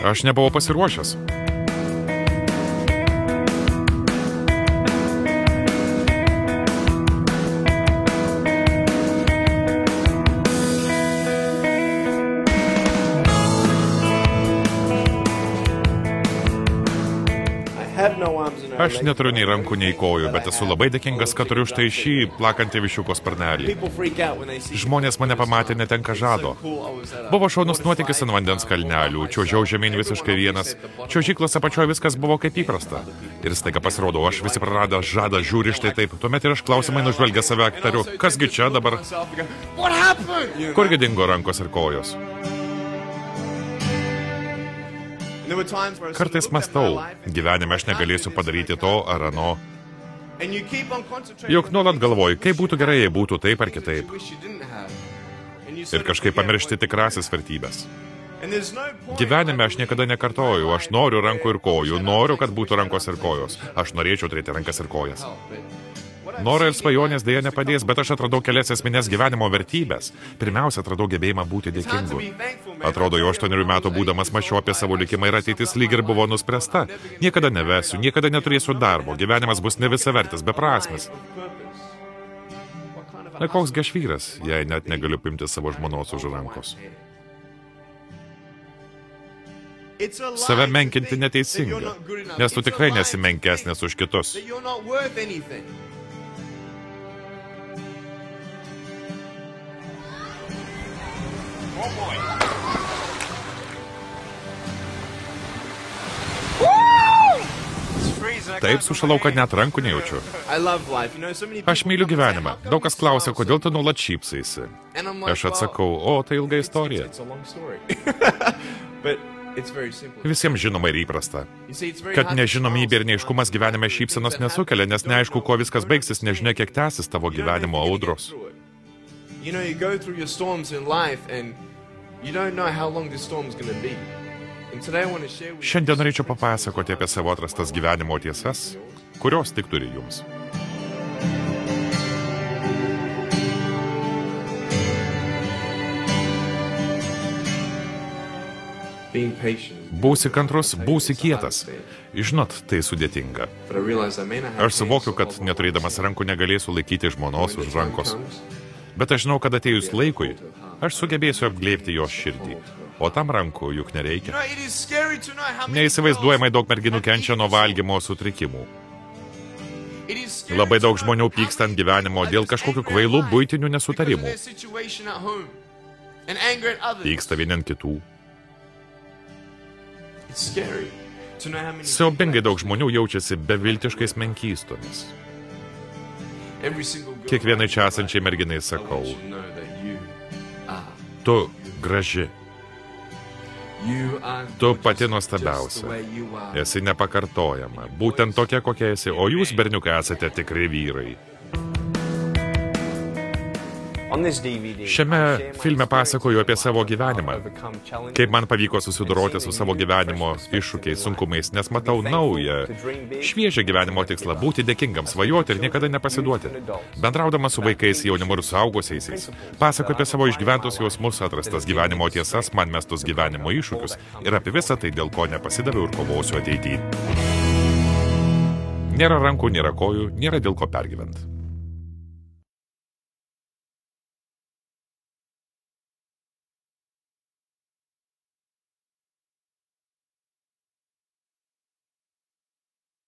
Aš nebuvau pasiruošęs. Aš neturiu nei rankų, nei kojų, bet esu labai dėkingas, kad turiu štai šį plakantį viščiuko sparnelį. Žmonės mane pamatė netenka žado. Buvo šaunus nuotykis ant vandens kalnelių, čiuožiau žemyn visiškai vienas. Čiuožyklos apačioje viskas buvo kaip įprasta. Ir staiga pasirodo, aš visi praradęs žadą žiūri štai taip. Tuomet ir aš klausimai nužvelgę save tariu, kasgi čia dabar? Kurgi dingo rankos ir kojos? Kartais mąstau, gyvenime aš negalėsiu padaryti to ar ano. Juk nuolat galvoju, kaip būtų gerai, jei būtų taip ar kitaip. Ir kažkaip pamiršti tikrasis vertybės. Gyvenime aš niekada nekartoju, aš noriu rankų ir kojų, noriu, kad būtų rankos ir kojos. Aš norėčiau turėti rankas ir kojas. Norai ir svajonės dėja nepadės, bet aš atradau kelias esminės gyvenimo vertybės. Pirmiausia, atradau gebėjimą būti dėkingu. Atrodo, jau 8 metų būdamas mačiau apie savo likimą ir ateitis lyg ir buvo nuspręsta. Niekada nevesiu, niekada neturėsiu darbo, gyvenimas bus nevisavertis, beprasmis. Na, koks gi aš vyras, jei net negaliu pimti savo žmonos už rankos. Save menkinti neteisinga, nes tu tikrai nesi menkesnis už kitus. Taip sušalau, kad net rankų nejaučiu. Aš myliu gyvenimą. Daug kas klausia, kodėl tu nuolat šypsaisi. Aš atsakau, o, tai ilga istorija. Visiems žinoma ir įprasta, kad nežinomybė ir neaiškumas gyvenime šypsenos nesukelia, nes neaišku, kuo viskas baigsis, nežinia, kiek tęsis tavo gyvenimo audros. Šiandien norėčiau papasakoti apie savo atrastas gyvenimo tiesas, kurios tik turi jums. Būsi kantrus, būsi kietas. Žinot, tai sudėtinga. Aš suvokiu, kad neturėdamas rankų negalėsiu laikyti žmonos už rankos. Bet aš žinau, kad atėjus laikui, aš sugebėsiu apglėbti jos širdį. O tam rankų juk nereikia. Neįsivaizduojamai daug merginų kenčia nuo valgymo sutrikimų. Labai daug žmonių pyksta ant gyvenimo dėl kažkokių kvailų buitinių nesutarimų. Pyksta vieni ant kitų. Siaubingai daug žmonių jaučiasi beviltiškais menkystomis. Kiekvienai čia esančiai merginai sakau, tu graži. Tu pati nuostabiausia. Esi nepakartojama. Būtent tokia, kokia esi. O jūs, berniukai, esate tikri vyrai. Šiame filme pasakoju apie savo gyvenimą. Kaip man pavyko susidoroti su savo gyvenimo iššūkiais, sunkumais, nes matau naują, šviežią gyvenimo tikslą – būti dėkingam, svajoti ir niekada nepasiduoti. Bendraudamas su vaikais, jaunimu ir suaugusiaisiais, pasakoju apie savo išgyventus jausmus, atrastas gyvenimo tiesas, man mestus gyvenimo iššūkius ir apie visą tai, dėl ko nepasidaviau ir kovosiu ateityje. Nėra rankų, nėra kojų, nėra dėl ko pergyventi.